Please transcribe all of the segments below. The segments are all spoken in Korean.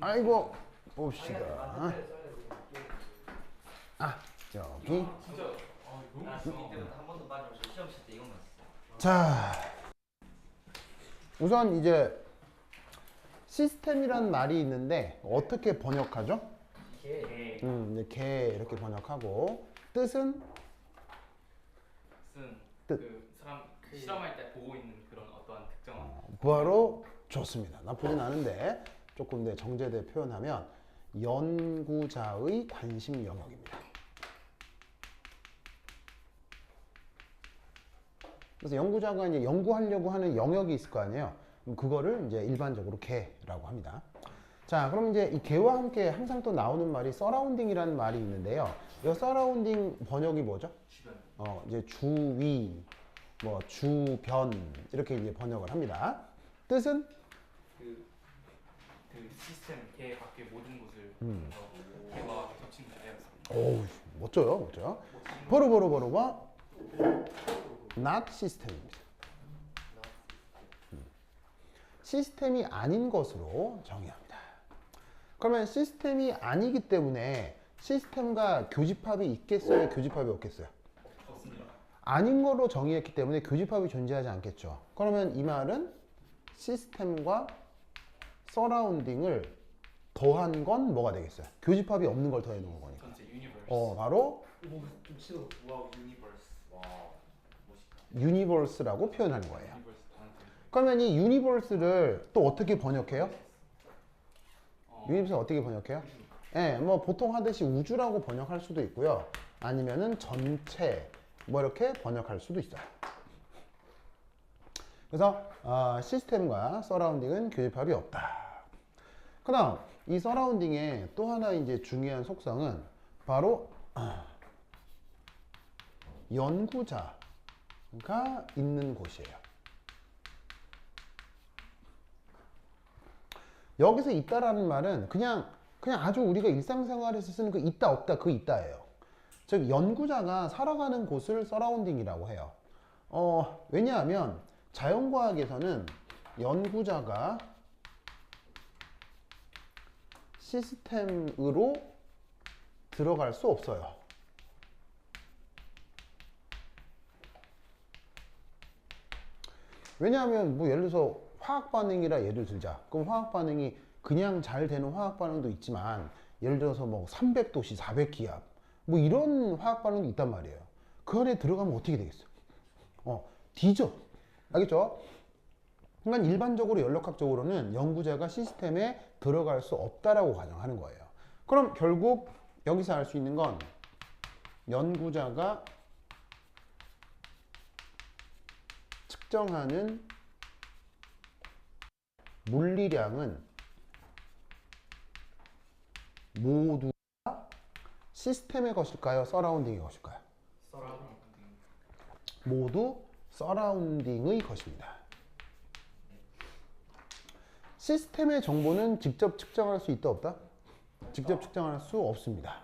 아이고 봅시다. 아 저기. 나 중2 때부터 한 번도 빠짐없이 시험 칠 때 이것만 썼어. 자 우선 이제 시스템이란 말이 있는데 어떻게 번역하죠? 이게 이제 개 이렇게 번역하고 뜻은 쓴 뜻. 그 사람 실험할 때 보고 있는 그런 어떠한 특정한 바로 좋습니다. 나쁘진 않은데 조금 더 정제돼 표현하면 연구자의 관심 영역입니다. 그래서 연구자가 이제 연구하려고 하는 영역이 있을 거 아니에요. 그럼 그거를 이제 일반적으로 개라고 합니다. 자, 그럼 이제 이 개와 함께 항상 또 나오는 말이 서라운딩이라는 말이 있는데요. 이 서라운딩 번역이 뭐죠? 주변 이제 주위, 뭐 주변 이렇게 이제 번역을 합니다. 뜻은 그 시스템 개 밖의 모든 곳을 개와 겹친 자리였습니다. 오우 멋져요, 멋져요. 버로버로버로가 not 시스템입니다. 시스템이 아닌 것으로 정의합니다. 그러면 시스템이 아니기 때문에 시스템과 교집합이 있겠어요, 교집합이 없겠어요? 없습니다. 아닌 걸로 정의했기 때문에 교집합이 존재하지 않겠죠. 그러면 이 말은 시스템과 서라운딩을 더한 건 뭐가 되겠어요? 교집합이 없는 걸 더해 놓은 거니까. 전체 유니버스. 바로 좀 치고. 와우 유니버스. 와 멋있다. 유니버스라고 표현하는 거예요. 유니버스 단어점. 그러면 이 유니버스를 또 어떻게 번역해요? 유니버스 어떻게 번역해요? 예, 뭐 보통 하듯이 우주라고 번역할 수도 있고요. 아니면은 전체 뭐 이렇게 번역할 수도 있어요. 그래서 시스템과 서라운딩은 교집합이 없다. 그다음 이 서라운딩의 또 하나 이제 중요한 속성은 바로 연구자가 있는 곳이에요. 여기서 있다라는 말은 그냥 아주 우리가 일상생활에서 쓰는 그 있다 없다 그 있다예요. 즉 연구자가 살아가는 곳을 서라운딩이라고 해요. 왜냐하면 자연과학에서는 연구자가 시스템으로 들어갈 수 없어요. 왜냐하면 뭐 예를 들어서 화학 반응이라 예를 들자. 그럼 화학 반응이 그냥 잘 되는 화학 반응도 있지만 예를 들어서 뭐 300도씨, 400기압 뭐 이런 화학 반응도 있단 말이에요. 그 안에 들어가면 어떻게 되겠어? 뒤져. 알겠죠? 그러니까 일반적으로 연력학적으로는 연구자가 시스템에 들어갈 수 없다라고 가정하는 거예요. 그럼 결국 여기서 알 수 있는 건 연구자가 측정하는 물리량은 모두 시스템의 것일까요? 서라운딩의 것일까요? 서라운딩. 모두 서라운딩의 것입니다. 시스템의 정보는 직접 측정할 수 있다 없다? 직접 측정할 수 없습니다.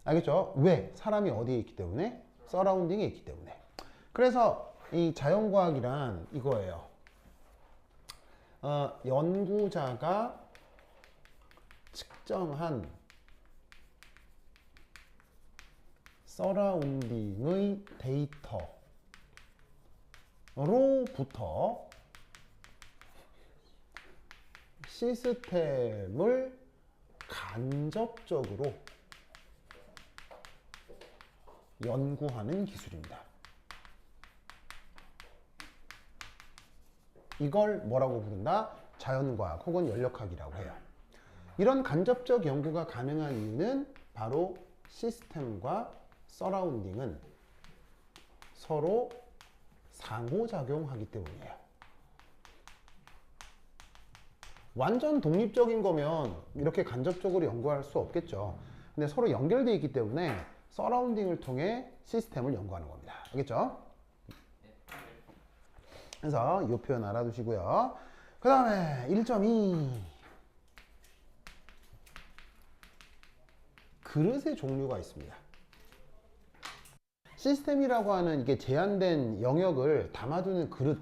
알겠죠? 왜? 사람이 어디에 있기 때문에? 서라운딩에 있기 때문에. 그래서 이 자연과학이란 이거예요. 연구자가 측정한 서라운딩의 데이터로부터 시스템을 간접적으로 연구하는 기술입니다. 이걸 뭐라고 부른다? 자연과학 혹은 연력학이라고 해요. 이런 간접적 연구가 가능한 이유는 바로 시스템과 서라운딩은 서로 상호작용하기 때문이에요. 완전 독립적인 거면 이렇게 간접적으로 연구할 수 없겠죠. 근데 서로 연결되어 있기 때문에 서라운딩을 통해 시스템을 연구하는 겁니다. 알겠죠? 그래서 이 표현 알아두시고요. 그 다음에 1.2 그릇의 종류가 있습니다. 시스템이라고 하는 이게 제한된 영역을 담아두는 그릇이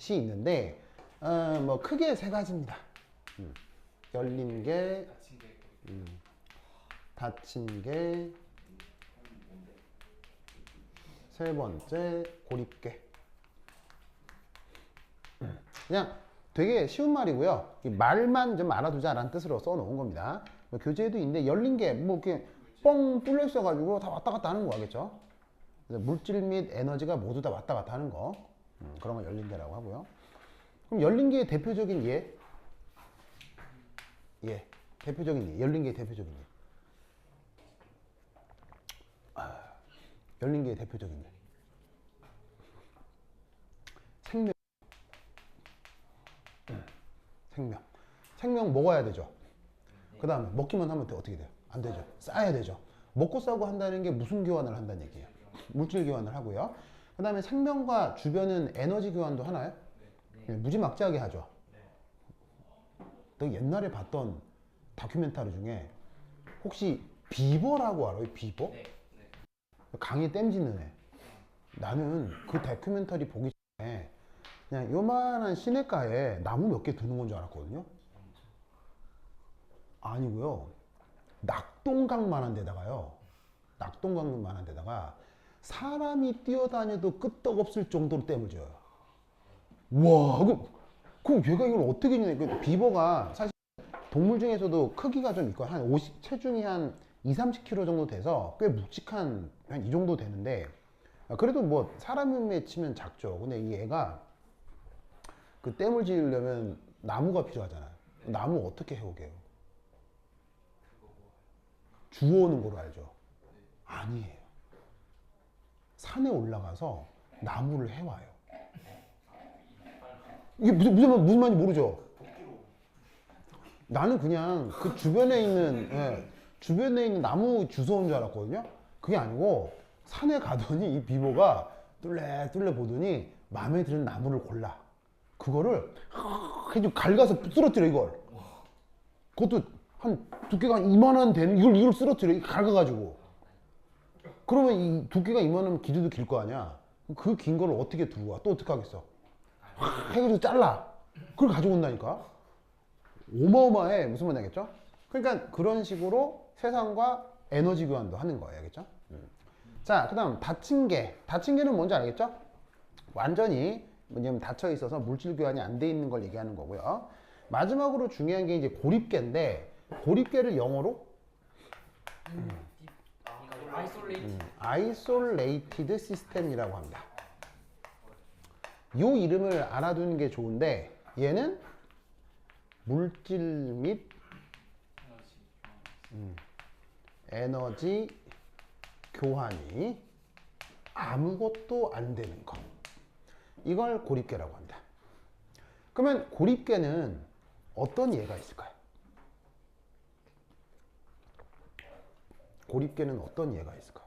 있는데 뭐 크게 세 가지입니다. 열린 게, 닫힌 게 닫힌 게, 세 번째 고립계. 그냥 되게 쉬운 말이고요. 이 말만 좀 알아두자라는 뜻으로 써놓은 겁니다. 뭐 교재에도 있는데 열린 게 뭐 이렇게 뻥 뚫려 있어가지고 다 왔다 갔다 하는 거겠죠. 그래서 물질 및 에너지가 모두 다 왔다 갔다 하는 거, 그런 걸 열린 게라고 하고요. 그럼 열린 게의 대표적인 대표적인 열린 게의 대표적인 열린 게의 대표적인 생명. 생명 먹어야 되죠. 그 다음에 먹기만 하면 어떻게 돼요? 안 되죠. 쌓아야 되죠. 먹고 싸고 한다는 게 무슨 교환을 한다는 얘기예요? 물질 교환을 하고요. 그 다음에 생명과 주변은 에너지 교환도 하나요? 무지막지하게 하죠. 너 옛날에 봤던 다큐멘터리 중에 혹시 비버라고 알아요? 비버? 강에 땜짓는 애. 나는 그 다큐멘터리 보기 전에 그냥 요만한 시냇가에 나무 몇 개 드는 건 줄 알았거든요. 아니고요. 낙동강만한 데다가 사람이 뛰어다녀도 끄떡없을 정도로 댐을 지어요. 와, 그럼 얘가 이걸 어떻게 지내? 그 비버가 사실 동물 중에서도 크기가 좀 있고 한 50, 체중이 한 2, 30kg 정도 돼서 꽤 묵직한 한 이 정도 되는데, 그래도 뭐 사람에 치면 작죠. 근데 이 애가 그 댐을 지으려면 나무가 필요하잖아요. 나무 어떻게 해오게요? 주워오는 거로 알죠? 아니에요. 산에 올라가서 나무를 해와요. 이게 무슨 말인지 모르죠? 나는 그냥 그 주변에 있는 나무 주워온 줄 알았거든요. 그게 아니고 산에 가더니 이 비버가 뚫레 보더니 마음에 드는 나무를 골라. 그거를 그냥 갈가서 쓰러뜨려 이걸. 그것도 한 두께가 이만한 되는 이걸 쓰러뜨려 갈가가지고. 그러면 이 두께가 이만하면 길이도 길 거 아니야. 그 긴 거를 어떻게 두고 와? 또 어떻게 하겠어? 해가지고 잘라. 그걸 가지고 온다니까. 어마어마해. 무슨 말인지 알겠죠? 그러니까 그런 식으로 세상과 에너지 교환도 하는 거예요. 알겠죠? 자, 그 다음 닫힌 개는 뭔지 알겠죠? 완전히 왜냐면 닫혀 있어서 물질 교환이 안 돼 있는 걸 얘기하는 거고요. 마지막으로 중요한 게 이제 고립계인데, 고립계를 영어로 아이솔레이티드 시스템이라고 합니다. 이 이름을 알아두는 게 좋은데, 얘는 물질 및 에너지 교환이 아무것도 안 되는 것, 이걸 고립계라고 합니다. 그러면 고립계는 어떤 예가 있을까요? 고립계는 어떤 예가 있을까요?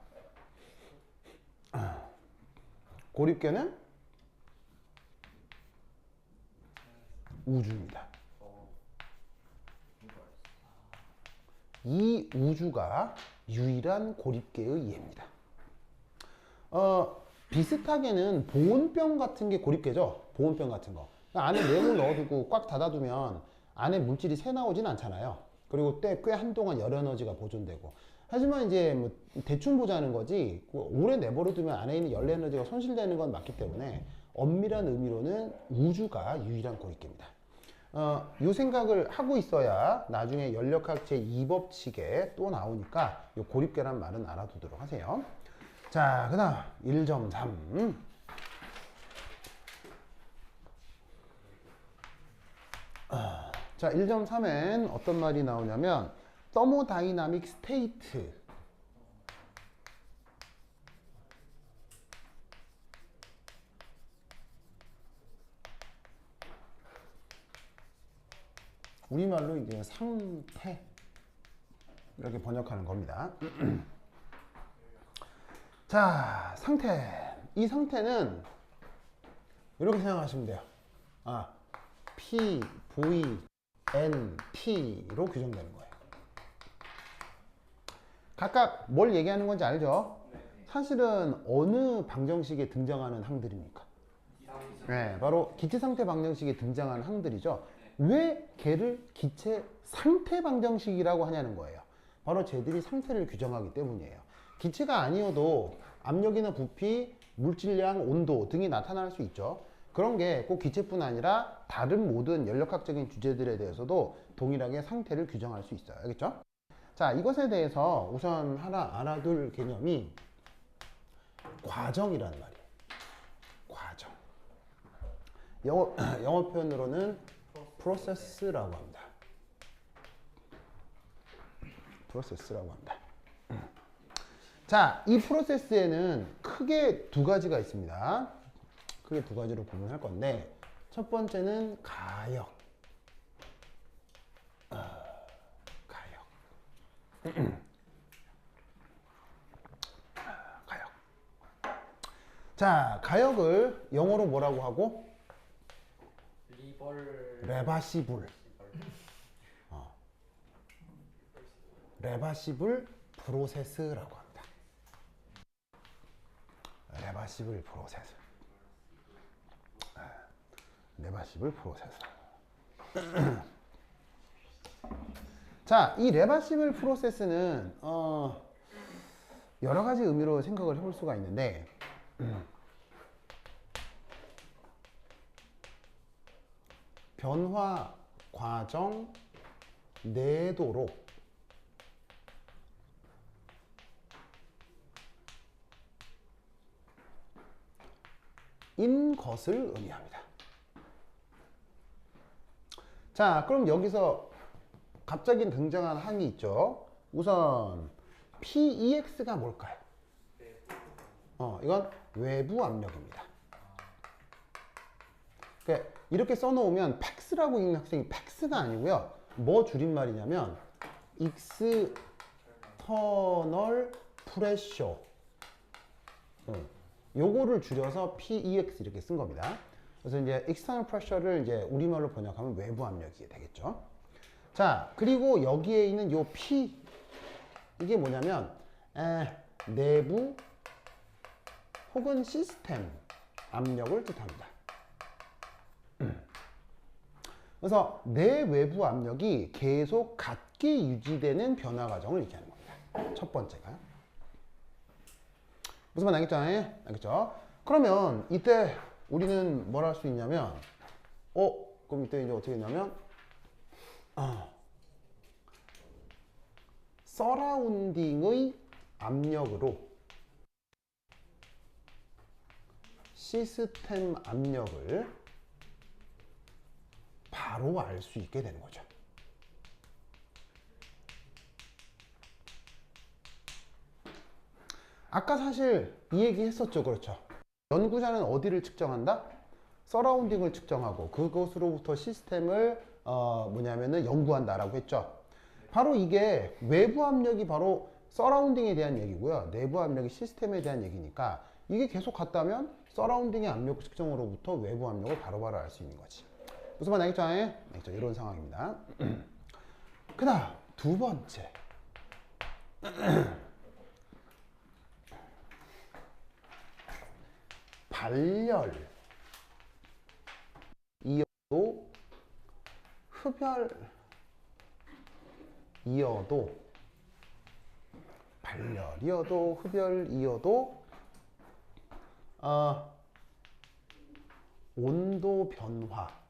고립계는 우주입니다. 이 우주가 유일한 고립계의 예입니다. 비슷하게는 보온병 같은 게 고립계죠. 보온병 같은 거. 안에 내용을 넣어두고 꽉 닫아두면 안에 물질이 새 나오진 않잖아요. 그리고 꽤 한동안 열 에너지가 보존되고. 하지만 이제 뭐 대충 보자는 거지, 오래 내버려두면 안에 있는 열 에너지가 손실되는 건 맞기 때문에 엄밀한 의미로는 우주가 유일한 고립계입니다. 이 생각을 하고 있어야 나중에 연력학 제2법칙에 또 나오니까 이 고립계란 말은 알아두도록 하세요. 자, 그 다음 1.3. 자, 1.3엔 어떤 말이 나오냐면 더모다이나믹 스테이트. 우리말로 이제 상태 이렇게 번역하는 겁니다. 자, 상태. 이 상태는 이렇게 생각하시면 돼요. P, V, N, T로 규정되는 거예요. 각각 뭘 얘기하는 건지 알죠? 사실은 어느 방정식에 등장하는 항들입니까? 네, 바로 기체상태 방정식에 등장하는 항들이죠. 왜 걔를 기체 상태 방정식이라고 하냐는 거예요. 바로 쟤들이 상태를 규정하기 때문이에요. 기체가 아니어도 압력이나 부피, 물질량, 온도 등이 나타날 수 있죠. 그런 게 꼭 기체뿐 아니라 다른 모든 연력학적인 주제들에 대해서도 동일하게 상태를 규정할 수 있어요. 알겠죠? 자, 이것에 대해서 우선 하나 알아둘 개념이 과정이라는 말이에요. 과정. 영어 표현으로는 process라고 합니다. process라고 합니다. 자, 이 프로세스에는 크게 두 가지가 있습니다. 크게 두 가지로 구분할 건데, 첫 번째는 가역. 가역. 가역. 자, 가역을 영어로 뭐라고 하고? 레바시블. 레바시블 프로세스라고 합니다. 레바시블 프로세스. 레바시블 프로세스. 자, 이 레바시블 프로세스는 여러 가지 의미로 생각을 해볼 수가 있는데, 변화 과정 내도록 인 것을 의미합니다. 자, 그럼 여기서 갑자기 등장한 항이 있죠. 우선 PEX가 뭘까요? 이건 외부 압력입니다. 그러니까 이렇게 써놓으면 팩스라고 읽는 학생이 팩스가 아니고요. 뭐 줄임말이냐면 external pressure. 요거를 줄여서 PEX 이렇게 쓴 겁니다. 그래서 이제 external pressure를 이제 우리말로 번역하면 외부 압력이 되겠죠. 자, 그리고 여기에 있는 요 P 이게 뭐냐면 내부 혹은 시스템 압력을 뜻합니다. 그래서 내 외부 압력이 계속 같게 유지되는 변화 과정을 얘기하는 겁니다. 첫 번째가. 무슨 말 알겠죠? 알겠죠? 그러면 이때 우리는 뭘 할 수 있냐면, 그럼 이때 이제 어떻게 했냐면, 서라운딩의 압력으로 시스템 압력을 바로 알 수 있게 되는 거죠. 아까 사실 이 얘기 했었죠. 그렇죠. 연구자는 어디를 측정한다? 서라운딩을 측정하고 그것으로부터 시스템을 뭐냐면은 연구한다라고 했죠. 바로 이게 외부 압력이 바로 서라운딩에 대한 얘기고요. 내부 압력이 시스템에 대한 얘기니까 이게 계속 같다면 서라운딩의 압력 측정으로부터 외부 압력을 바로바로 알 수 있는 거지. 무슨 말 알겠죠? 알겠죠? 이런 상황입니다. 그 다음 두 번째. 발열 이어도 흡열 이어도 발열이어도 흡열이어도 온도 변화가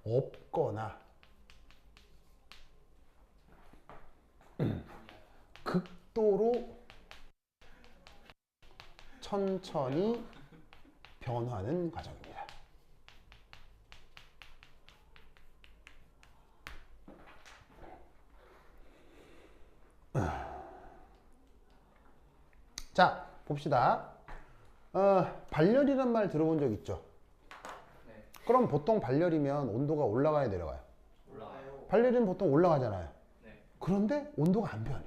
없거나 극도로 천천히 변하는 과정입니다. 자, 봅시다. 발열이란 말 들어본 적 있죠? 네. 그럼 보통 발열이면 온도가 올라가야 내려가요? 올라가요. 발열은 보통 올라가잖아요. 네. 그런데 온도가 안 변해.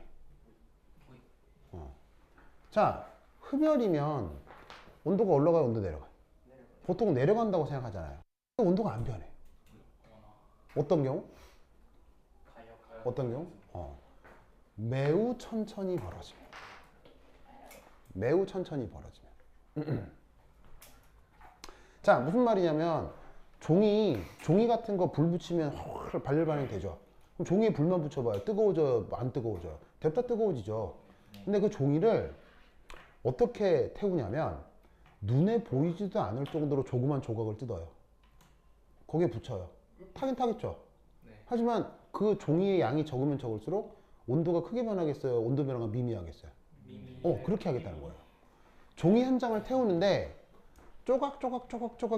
자, 흡열이면 온도가 올라가요, 온도 내려가요? 보통 내려간다고 생각하잖아요. 근데 온도가 안 변해. 어떤 경우? 가요. 어떤 경우? 매우 천천히 벌어지면. 매우 천천히 벌어지면. 자, 무슨 말이냐면 종이 같은 거 불 붙이면 확 발열 반응이 되죠. 그럼 종이에 불만 붙여봐요. 뜨거워져요? 안 뜨거워져요? 됐다 뜨거워지죠. 근데 그 종이를 어떻게 태우냐면 눈에 보이지도 않을 정도로 조그만 조각을 뜯어요. 거기에 붙여요. 타긴 타겠죠. 네. 하지만 그 종이의 양이 적으면 적을수록 온도가 크게 변하겠어요? 온도 변화가 미미하겠어요? 그렇게 하겠다는 거예요. 종이 한 장을 태우는데 조각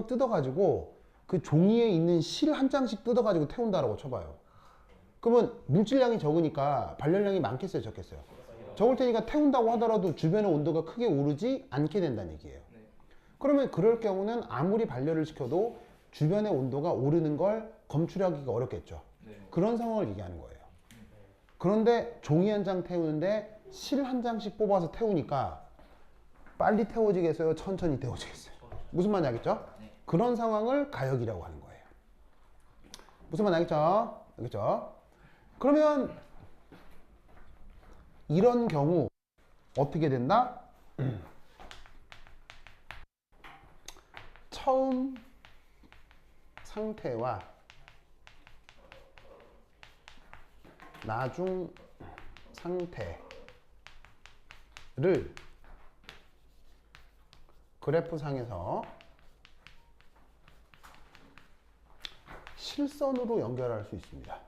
뜯어가지고 그 종이에 있는 실 한 장씩 뜯어가지고 태운다라고 쳐봐요. 그러면 물질량이 적으니까 발열량이 많겠어요, 적겠어요? 적을 테니까 태운다고 하더라도 주변의 온도가 크게 오르지 않게 된다는 얘기예요. 네. 그러면 그럴 경우는 아무리 발열을 시켜도 주변의 온도가 오르는 걸 검출하기가 어렵겠죠. 네. 그런 상황을 얘기하는 거예요. 그런데 종이 한 장 태우는데 실 한 장씩 뽑아서 태우니까 빨리 태워지겠어요? 천천히 태워지겠어요? 무슨 말인지 알겠죠? 그런 상황을 가역이라고 하는 거예요. 무슨 말인지 알겠죠? 알겠죠? 그러면 이런 경우 어떻게 된다? 처음 상태와 나중 상태를 그래프상에서 실선으로 연결할 수 있습니다.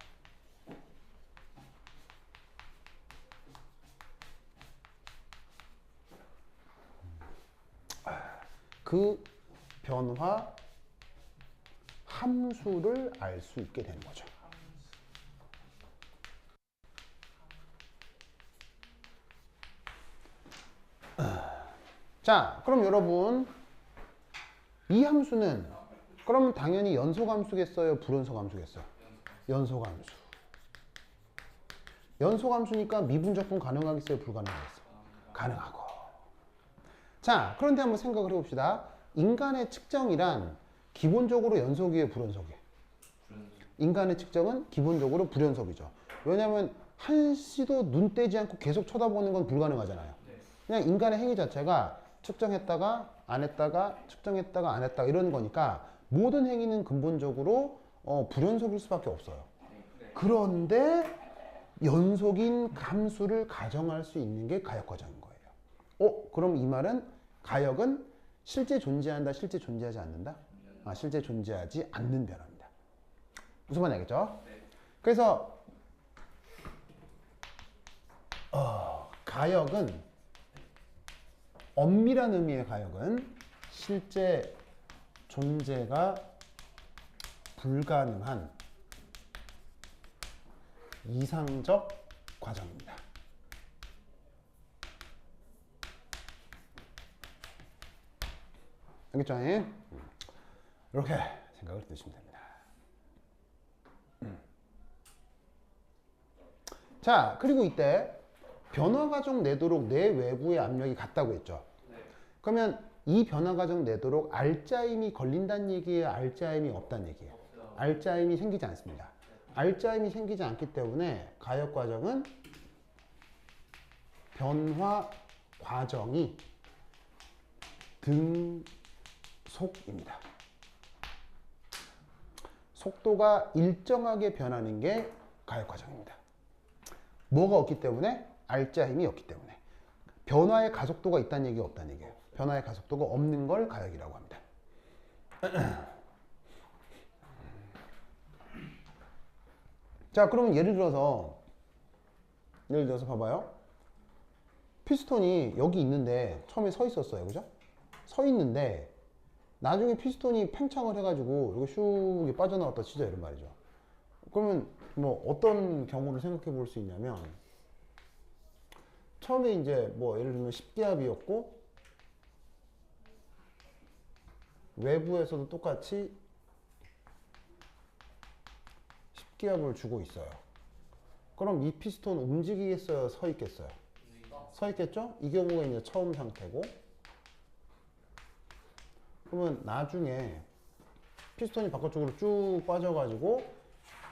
그 변화 함수를 알 수 있게 되는 거죠. 자, 그럼 여러분 이 함수는 그럼 당연히 연소함수겠어요? 불연소함수겠어요? 연소함수. 연소함수니까 미분적분 가능하겠어요? 불가능하겠어요? 가능하고. 자, 그런데 한번 생각을 해봅시다. 인간의 측정이란 기본적으로 연속이에요? 불연속이에요? 인간의 측정은 기본적으로 불연속이죠. 왜냐하면 한시도 눈 떼지 않고 계속 쳐다보는 건 불가능하잖아요. 그냥 인간의 행위 자체가 측정했다가 안 했다가 측정했다가 안 했다가 이런 거니까 모든 행위는 근본적으로 불연속일 수밖에 없어요. 그런데 연속인 함수를 가정할 수 있는 게 가역 과정인 거예요. 그럼 이 말은 가역은 실제 존재한다, 실제 존재하지 않는다? 실제 존재하지 않는 변화입니다. 무슨 말인지 알겠죠? 그래서 가역은 엄밀한 의미의 가역은 실제 존재가 불가능한 이상적 과정입니다. 알겠죠? 이렇게 생각을 드시면 됩니다. 자, 그리고 이때 변화 과정 내도록 내 외부의 압력이 같다고 했죠. 그러면 이 변화 과정 내도록 알짜임이 걸린다는 얘기예요? 알짜임이 없다는 얘기예요? 알짜임이 생기지 않습니다. 알짜임이 생기지 않기 때문에 가역 과정은 변화 과정이 등속입니다. 속도가 일정하게 변하는 게 가역 과정입니다. 뭐가 없기 때문에? 알짜임이 없기 때문에. 변화의 가속도가 있다는 얘기가 없다는 얘기예요. 변화의 가속도가 없는 걸 가역이라고 합니다. 자, 그러면 예를 들어서 봐봐요. 피스톤이 여기 있는데 처음에 서 있었어요. 그죠? 서 있는데 나중에 피스톤이 팽창을 해가지고 이거 슉 빠져나왔다 치자 이런 말이죠. 그러면 뭐 어떤 경우를 생각해 볼 수 있냐면 처음에 이제 뭐 예를 들면 10기압이었고 외부에서도 똑같이 10기압을 주고 있어요. 그럼 이 피스톤 움직이겠어요? 서 있겠어요? 서 있겠죠? 이 경우가 이제 처음 상태고 그러면 나중에 피스톤이 바깥쪽으로 쭉 빠져가지고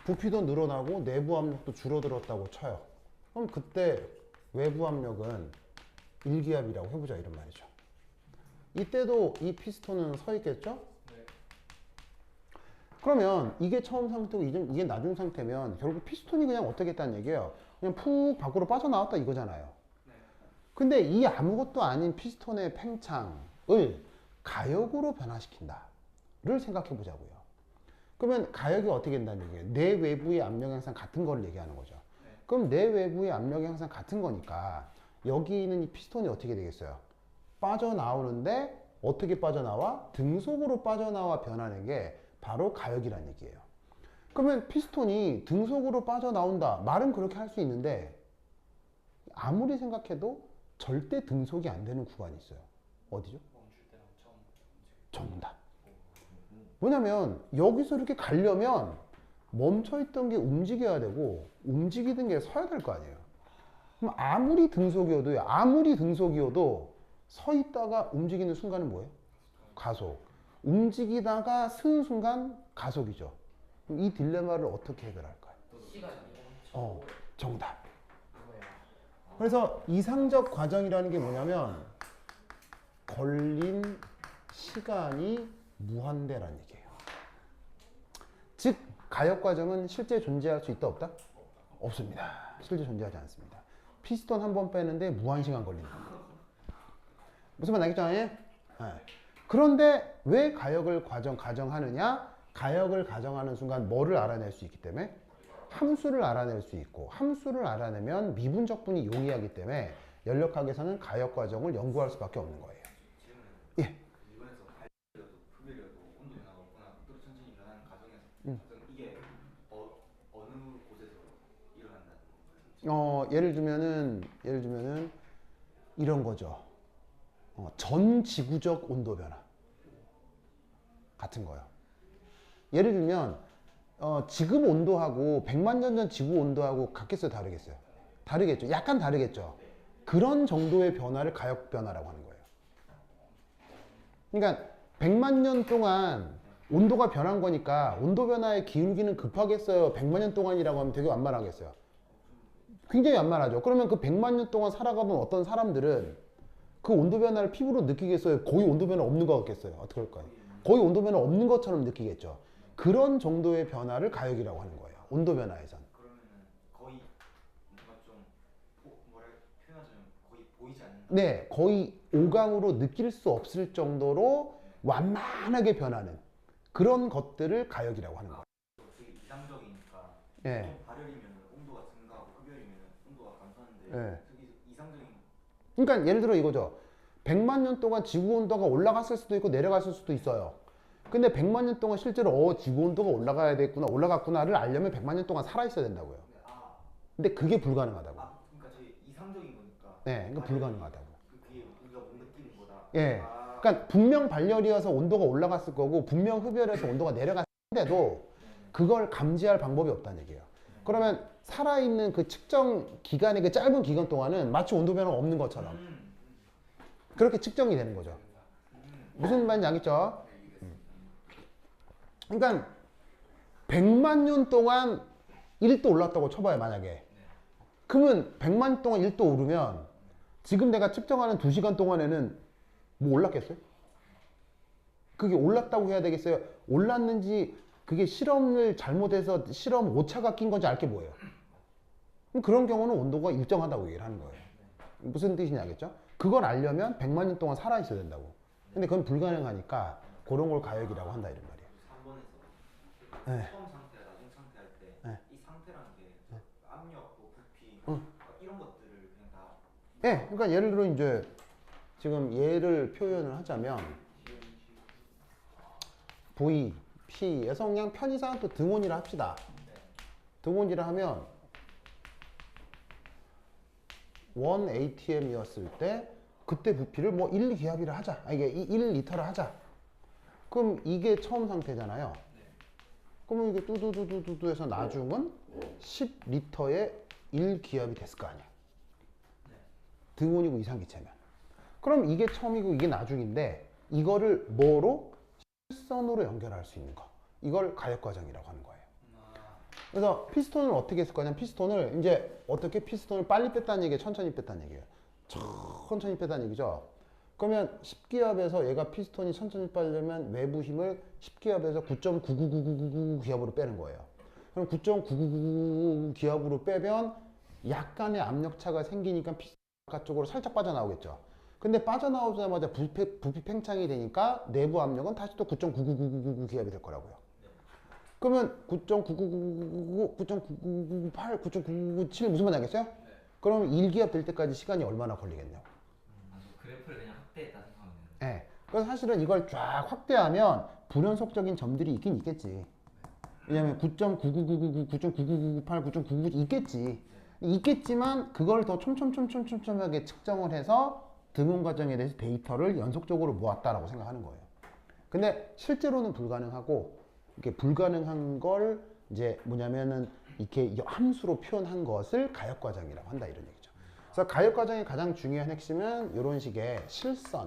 부피도 늘어나고 내부 압력도 줄어들었다고 쳐요. 그럼 그때 외부 압력은 1기압이라고 해보자 이런 말이죠. 이때도 이 피스톤은 서 있겠죠? 그러면 이게 처음 상태고 이게 나중 상태면 결국 피스톤이 그냥 어떻게 했다는 얘기예요. 그냥 푹 밖으로 빠져나왔다 이거잖아요. 네. 근데 이 아무것도 아닌 피스톤의 팽창을 가역으로 변화시킨다를 생각해 보자고요. 그러면 가역이 어떻게 된다는 얘기예요? 내 외부의 압력이 항상 같은 걸 얘기하는 거죠. 네. 그럼 내 외부의 압력이 항상 같은 거니까 여기 있는 이 피스톤이 어떻게 되겠어요? 빠져나오는데 어떻게 빠져나와? 등속으로 빠져나와 변하는 게 바로 가역이란 얘기예요. 그러면 피스톤이 등속으로 빠져나온다. 말은 그렇게 할 수 있는데 아무리 생각해도 절대 등속이 안 되는 구간이 있어요. 어디죠? 멈출 때랑 처음 정답. 뭐냐면 여기서 이렇게 가려면 멈춰있던 게 움직여야 되고 움직이던 게 서야 될 거 아니에요. 그럼 아무리 등속이어도 서 있다가 움직이는 순간은 뭐예요? 가속. 움직이다가 서는 순간 가속이죠. 그럼 이 딜레마를 어떻게 해결할까요? 시간이요. 정답. 그거예요. 그래서 이상적 과정이라는 게 뭐냐면 걸린 시간이 무한대라는 얘기예요. 즉 가역 과정은 실제 존재할 수 있다 없다? 없습니다. 실제 존재하지 않습니다. 피스톤 한 번 빼는데 무한 시간 걸린다. 무슨 말 알겠죠? 네. 그런데 왜 가역을 가정하느냐? 가역을 가정하는 순간 뭐를 알아낼 수 있기 때문에 함수를 알아낼 수 있고 함수를 알아내면 미분적분이 용이하기 때문에 연력학에서는 가역 과정을 연구할 수밖에 없는 거예요. 예. 일본에서 갈려도 흡혈이라도 온도 변화가 없거나 극도로 천천히 변하는 과정에서 이게 어느 곳에서 일어난다는 건가요? 예를 들면은 이런 거죠. 전 지구적 온도 변화 같은 거요. 예를 들면 지금 온도하고 100만 년 전 지구 온도하고 같겠어요, 다르겠어요? 다르겠죠. 약간 다르겠죠. 그런 정도의 변화를 가역 변화라고 하는 거예요. 그러니까 100만 년 동안 온도가 변한 거니까 온도 변화의 기울기는 급하겠어요. 100만 년 동안이라고 하면 되게 완만하겠어요. 굉장히 완만하죠. 그러면 그 100만 년 동안 살아가본 어떤 사람들은 그 온도 변화를 피부로 느끼겠어요? 거의 온도 변화 없는 것 같겠어요? 어떻게 할까요? 거의 온도 변화 없는 것처럼 느끼겠죠. 그런 정도의 변화를 가역이라고 하는 거예요. 온도 변화에선. 그러면은 거의 뭔가 좀 뭐라 표현하자면 거의 보이지 않는. 네, 거의 오감으로 느낄 수 없을 정도로 완만하게 변하는 그런 것들을 가역이라고 하는 거예요. 되게 이상적이니까 예. 좀 발열이면 온도가 증가하고 흡열이면 온도가 감소하는데 예. 되게 이상적인. 그러니까 예를 들어 이거죠. 100만 년 동안 지구 온도가 올라갔을 수도 있고 내려갔을 수도 있어요. 근데 100만 년 동안 실제로 지구 온도가 올라갔구나를 알려면 100만 년 동안 살아 있어야 된다고요. 근데 그게 불가능하다고. 그러니까 저희 이상적인 거니까. 네, 그러니까 불가능하다고. 그게 우리가 못 느끼는 거다. 예. 그러니까 분명 발열이어서 온도가 올라갔을 거고 분명 흡열해서 온도가 내려갔는데도 그걸 감지할 방법이 없다는 얘기예요. 그러면 살아있는 그 측정 기간의 그 짧은 기간 동안은 마치 온도 변화가 없는 것처럼 그렇게 측정이 되는 거죠. 무슨 말인지 알겠죠? 그러니까 100만 년 동안 1도 올랐다고 쳐봐요, 만약에. 그러면 100만 년 동안 1도 오르면 지금 내가 측정하는 2시간 동안에는 뭐 올랐겠어요? 그게 올랐다고 해야 되겠어요? 올랐는지 그게 실험을 잘못해서 실험 오차가 낀 건지 알 게 뭐예요? 그럼 그런 경우는 온도가 일정하다고 얘기를 하는 거예요. 무슨 뜻인지 알겠죠? 그걸 알려면 100만 년 동안 살아 있어야 된다고. 근데 그건 불가능하니까 그런 걸 가역이라고 한다 이런 말이에요. 3번에서 네. 처음 상태와 나중 상태 할 때 이 네. 상태라는 게 압력, 뭐 부피 이런 것들을 그냥 다. 예, 그러니까 예를 들어 이제 지금 얘를 표현을 하자면 V, P에서 그냥 편의상 또 등온이라 합시다. 등온이라 하면 1 ATM이었을 때 그때 부피를 뭐 1기압이라 하자. 이게 1리터라 하자. 그럼 이게 처음 상태잖아요. 그러면 이게 뚜두두두두 해서 나중은 10리터의 1기압이 됐을 거 아니야. 등온이고 이상기체면. 그럼 이게 처음이고 이게 나중인데 이거를 뭐로? 실선으로 연결할 수 있는 거. 이걸 가역 과정이라고 하는 거예요. 그래서 피스톤을 어떻게 했을 거냐면 피스톤을 이제 어떻게 피스톤을 빨리 뺐다는 얘기예요? 천천히 뺐다는 얘기예요? 천천히 뺐다는 얘기죠. 그러면 10기압에서 얘가 피스톤이 천천히 빠지려면 외부 힘을 10기압에서 9.99999 기압으로 빼는 거예요. 그럼 9.999 기압으로 빼면 약간의 압력차가 생기니까 피스톤 바깥쪽으로 살짝 빠져나오겠죠. 근데 빠져나오자마자 부피 팽창이 되니까 내부 압력은 다시 또 9.99999 기압이 될 거라고요. 그러면 9.99999, 9.99998, 9.99997 무슨 말인지 알겠어요? 그럼 1기압 될 때까지 시간이 얼마나 걸리겠냐고. 그래프를 그냥 확대했다 생각하면 네. 그래서 사실은 이걸 쫙 확대하면 불연속적인 점들이 있긴 있겠지. 왜냐면 9.99999, 9.99998, 9.999 있겠지. 있겠지만 그걸 더 촘촘하게 측정을 해서 등원 과정에 대해서 데이터를 연속적으로 모았다라고 생각하는 거예요. 근데 실제로는 불가능하고 이렇게 불가능한 걸 이제 뭐냐면은 이렇게 함수로 표현한 것을 가역 과정이라고 한다 이런 얘기죠. 그래서 가역 과정의 가장 중요한 핵심은 이런 식의 실선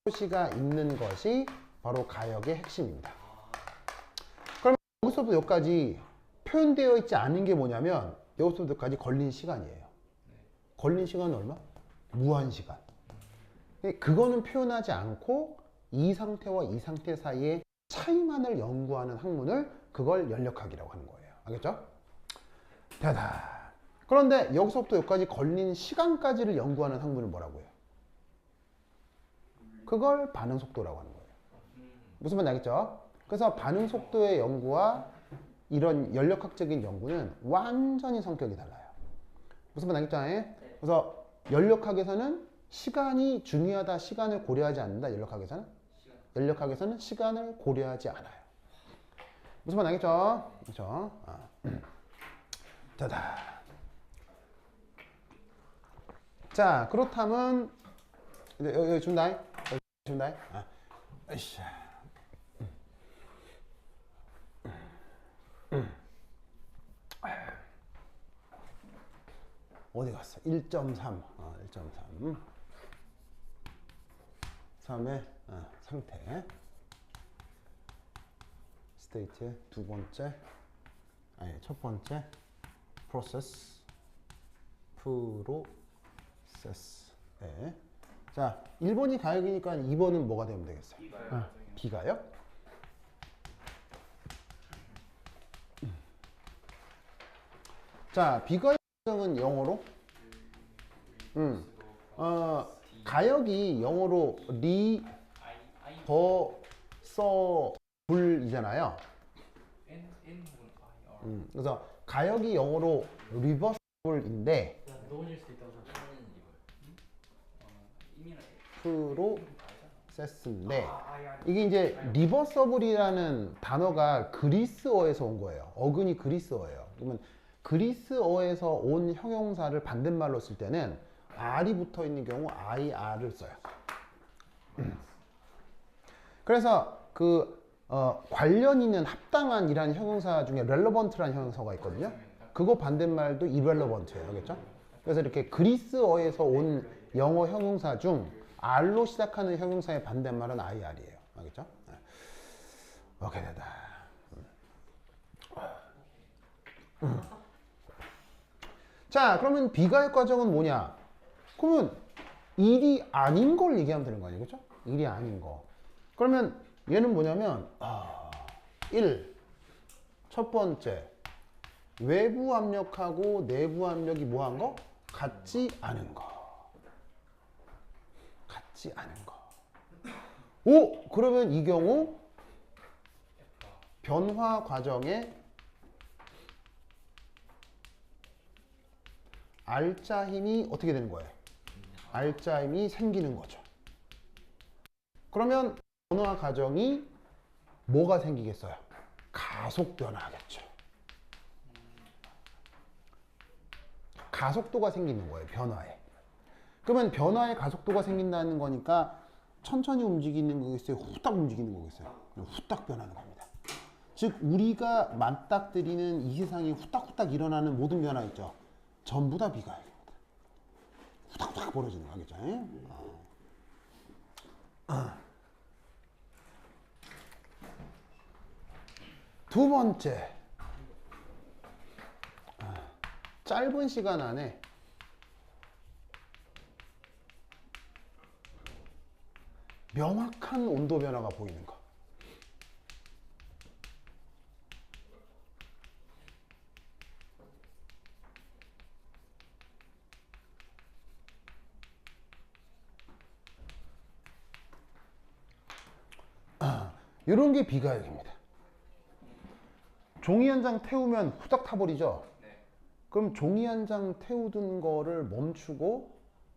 표시가 있는 것이 바로 가역의 핵심입니다. 그럼 여기서부터 여기까지 표현되어 있지 않은 게 뭐냐면 여기서부터 여기까지 걸린 시간이에요. 걸린 시간은 얼마? 무한 시간. 그거는 표현하지 않고 이 상태와 이 상태 사이의 차이만을 연구하는 학문을 그걸 연력학이라고 하는 거예요. 알겠죠? 대다. 그런데 여기서부터 여기까지 걸린 시간까지를 연구하는 학문을 뭐라고 해요? 그걸 반응 속도라고 하는 거예요. 무슨 말인지 알겠죠? 그래서 반응 속도의 연구와 이런 연력학적인 연구는 완전히 성격이 달라요. 무슨 말인지 알겠죠? 그래서 연력학에서는 시간이 중요하다, 시간을 고려하지 않는다. 연력학에서는 시간을 고려하지 않아요. 무슨 말 알겠죠? 그렇죠? 자다. 자, 그렇다면 여기 준다. 준다. 아이씨. 어디 갔어? 1.3. 1.3. 3의 상태. 스테이트의 두 번째. 아니, 첫 번째. 프로세스. 프로세스. 자, 1번이 가역이니까 2번은 뭐가 되면 되겠어요? 비가역. 자, 비가역 은 영어로 가역이 영어로 리버서블이잖아요. 그래서 가역이 영어로 리버서블인데 프로세스인데 이게 이제 리버서블이라는 단어가 그리스어에서 온 거예요. 어근이 그리스어예요. 그러면 그리스어에서 온 형용사를 반대말로 쓸 때는 R이 붙어 있는 경우 IR을 써요. 그래서 관련 있는 합당한 이라는 형용사 중에 relevant라는 형용사가 있거든요. 그거 반대말도 irrelevant예요. 알겠죠? 그래서 이렇게 그리스어에서 온 영어 형용사 중 R로 시작하는 형용사의 반대말은 IR이에요. 알겠죠? 오케이, 됐다. 자, 그러면 비가역 과정은 뭐냐? 그러면 일이 아닌 걸 얘기하면 되는 거 아니에요? 그렇죠? 일이 아닌 거. 그러면 얘는 뭐냐면 1. 첫 번째. 외부 압력하고 내부 압력이 뭐한 거? 같지 않은 거. 같지 않은 거. 오! 그러면 이 경우 변화 과정에 알짜 힘이 어떻게 되는 거예요? 알짜 힘이 생기는 거죠. 그러면 변화 과정이 뭐가 생기겠어요? 가속 변화겠죠. 가속도가 생기는 거예요, 변화에. 그러면 변화에 가속도가 생긴다는 거니까 천천히 움직이는 거겠어요? 후딱 움직이는 거겠어요? 후딱 변하는 겁니다. 즉 우리가 맞닥뜨리는 이 세상에 후딱후딱 일어나는 모든 변화 있죠? 전부 다 비가역입니다. 후딱후딱 벌어지는 거 알겠죠? 두 번째, 짧은 시간 안에 명확한 온도 변화가 보이는 거. 이런 게 비가역입니다. 종이 한 장 태우면 후딱 타버리죠. 네. 그럼 종이 한 장 태우던 거를 멈추고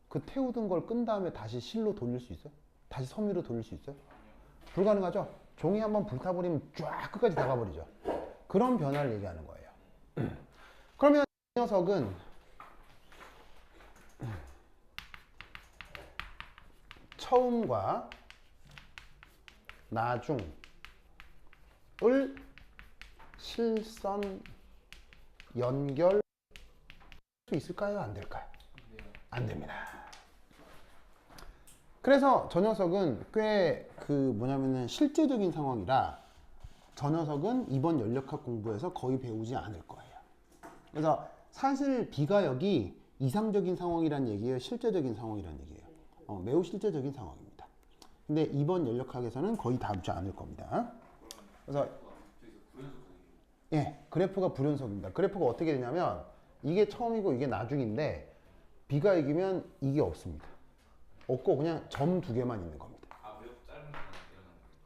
그 태우던 걸 끈 다음에 다시 실로 돌릴 수 있어요? 다시 섬유로 돌릴 수 있어요? 불가능하죠. 종이 한번 불타버리면 쫙 끝까지 다 가버리죠. 그런 변화를 얘기하는 거예요. 그러면 이 녀석은 처음과 나중을 실선 연결 수 있을까요? 안 될까요? 안 됩니다. 그래서 저 녀석은 꽤 그 뭐냐면은 실제적인 상황이라 저 녀석은 이번 연력학 공부에서 거의 배우지 않을 거예요. 그래서 사실 비가역이 이상적인 상황이란 얘기예요, 실제적인 상황이란 얘기예요. 매우 실제적인 상황입니다. 근데 이번 연력학에서는 거의 다루지 않을 겁니다. 그래서 예, 그래프가 불연속입니다. 그래프가 어떻게 되냐면 이게 처음이고 이게 나중인데 비가역이면 이게 없습니다. 없고 그냥 점 두 개만 있는 겁니다.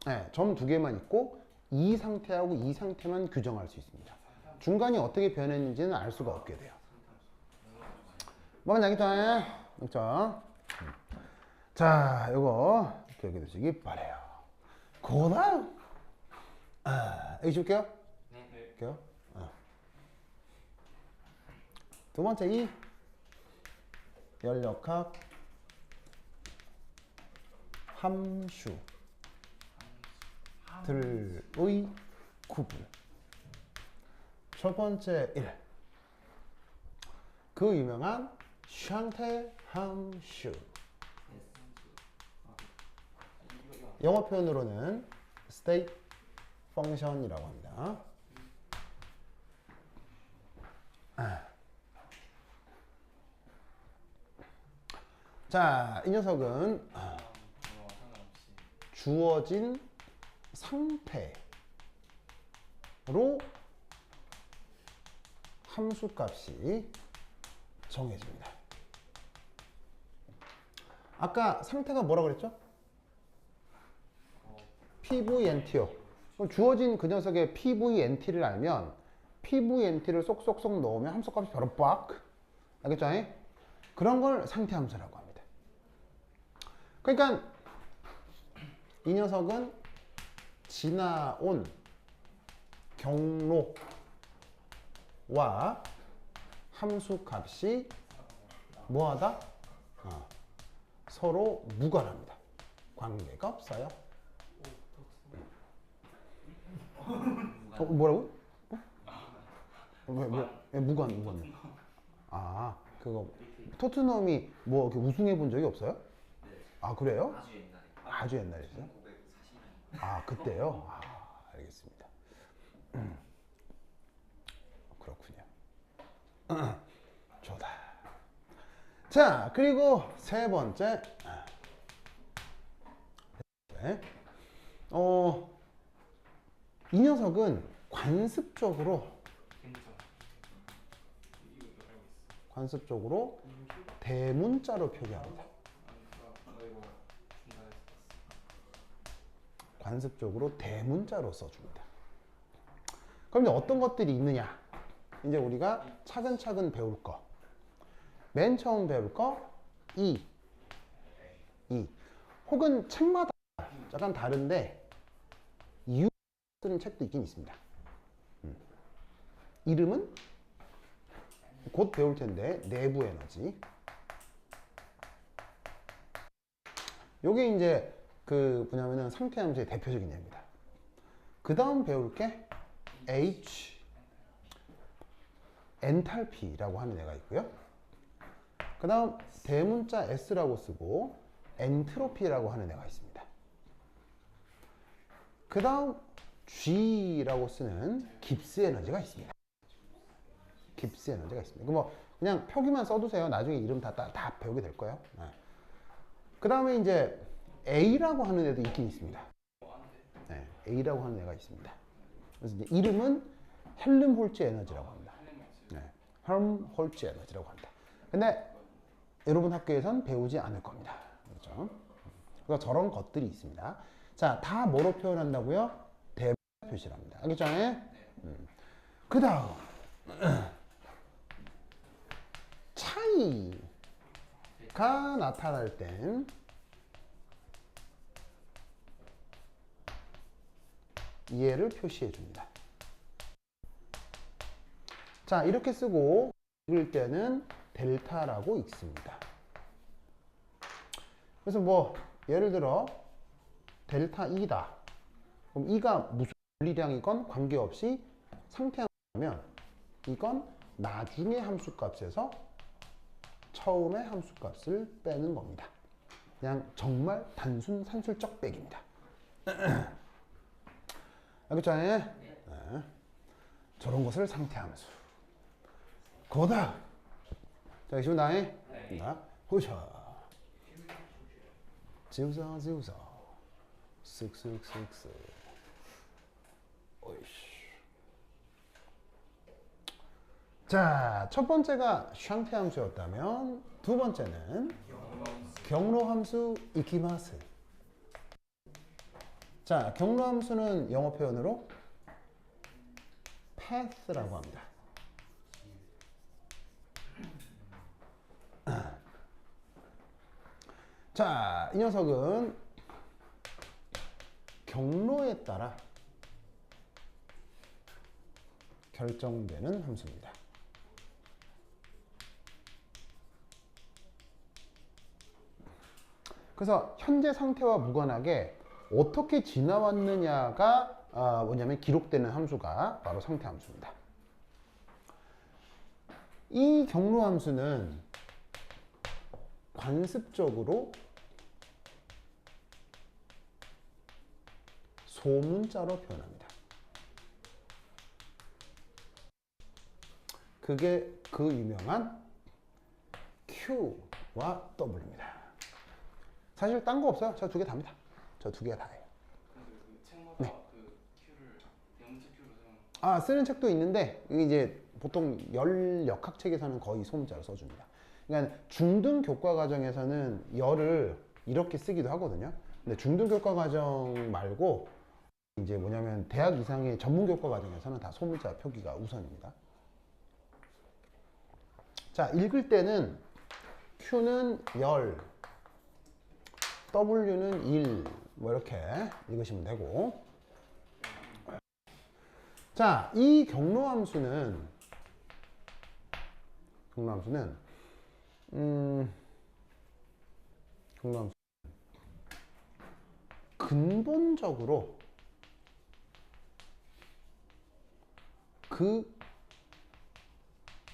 네, 점 두 개만 있고 이 상태하고 이 상태만 규정할 수 있습니다. 중간이 어떻게 변했는지는 알 수가 없게 돼요. 뭔지 알겠죠? 그렇죠? 자, 요거 기억해 두시기 바래요. 그다음 여기 줄게요. 네. 볼게요. 두 번째 이 연력학 함수들의 구분. 첫 번째 1. 그 유명한 샹태 함수. 영어 표현으로는 state function이라고 합니다. 자, 이 녀석은 주어진 상태로 함수값이 정해집니다. 아까 상태가 뭐라고 그랬죠? PVNT요. 그럼 주어진 그 녀석의 PVNT를 알면 PVNT를 쏙쏙쏙 넣으면 함수값이 바로 빡. 알겠죠? 그런 걸 상태함수라고 합니다. 그러니까 이 녀석은 지나온 경로와 함수값이 뭐하다? 서로 무관합니다. 관계가 없어요. 뭐라고? 왜 무관. 아, 그거 토트넘이 뭐 이렇게 우승해 본 적이 없어요? 아, 그래요? 아주 옛날에. 아주 옛날에 있어요? 1940년. 아, 그때요? 아, 알겠습니다. 그렇군요. 좋다. 자, 그리고 세 번째. 이 녀석은 관습적으로 대문자로 표기합니다. 관습적으로 대문자로 써줍니다. 그럼 이제 어떤 것들이 있느냐? 이제 우리가 차근차근 배울 거. 맨 처음 배울 거 이. 혹은 책마다 약간 다른데 유 쓰는 책도 있긴 있습니다. 이름은 곧 배울 텐데 내부 에너지. 요게 이제 그 뭐냐면은 상태 함수의 대표적인 예입니다. 그 다음 배울 게 H 엔탈피라고 하는 애가 있고요. 그 다음 대문자 S라고 쓰고 엔트로피라고 하는 애가 있습니다. 그 다음 G라고 쓰는 깁스 에너지가 있습니다. 깁스 에너지가 있습니다. 뭐 그냥 표기만 써두세요. 나중에 이름 다 배우게 될 거예요. 그 다음에 이제 A라고 하는 애도 있긴 있습니다. 네, A라고 하는 애가 있습니다. 그래서 이제 이름은 헬름홀츠 에너지라고 합니다. 네, 헬름홀츠 에너지라고 합니다. 근데 여러분 학교에선 배우지 않을 겁니다. 그렇죠? 그래서 저런 것들이 있습니다. 자, 다 뭐로 표현한다고요? 대괄호 표시랍니다. 알겠죠? 그 다음 차이가 나타날 땐 얘를 표시해 줍니다. 자, 이렇게 쓰고 읽을 때는 델타라고 읽습니다. 그래서 뭐 예를 들어 델타 2다. 그럼 2가 무슨 물리량이건 관계없이 상태하면 이건 나중에 함수값에서 처음에 함수값을 빼는 겁니다. 그냥 정말 단순 산술적 빼기입니다. 알겠죠? 네. 저런 것을 상태함수. 거다. 자, 지금 나의 호셔. 지우서 지우서. 쓱쓱쓱쓱. 오이씨. 자, 첫 번째가 상태함수였다면 두 번째는 경로함수 이키마스. 자, 경로함수는 영어 표현으로 path라고 합니다. 자, 이 녀석은 경로에 따라 결정되는 함수입니다. 그래서 현재 상태와 무관하게 어떻게 지나왔느냐가 뭐냐면 기록되는 함수가 바로 상태 함수입니다. 이 경로 함수는 관습적으로 소문자로 표현합니다. 그게 그 유명한 Q와 W입니다. 사실 딴 거 없어요. 저 두 개 답니다. 저 두 개가 다예요. 그 책마다 그 Q를 대문자 Q로 사용. 쓰는 책도 있는데 이게 이제 보통 열역학 책에서는 거의 소문자로 써줍니다. 그러니까 중등 교과 과정에서는 열을 이렇게 쓰기도 하거든요. 근데 중등 교과 과정 말고 이제 뭐냐면 대학 이상의 전문 교과 과정에서는 다 소문자 표기가 우선입니다. 자, 읽을 때는 Q는 열, W는 1, 뭐 이렇게 읽으시면 되고. 자, 이 경로함수는 근본적으로 그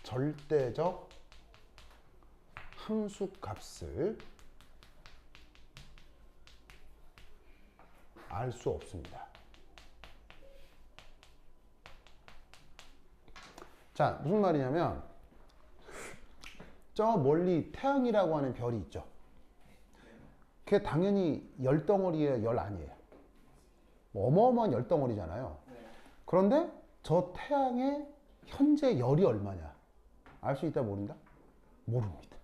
절대적 함수 값을 알 수 없습니다. 자, 무슨 말이냐면 저 멀리 태양이라고 하는 별이 있죠. 그게 당연히 열덩어리예요, 열 아니에요? 뭐 어마어마한 열덩어리잖아요. 그런데 저 태양의 현재 열이 얼마냐? 알 수 있다 모른다? 모릅니다.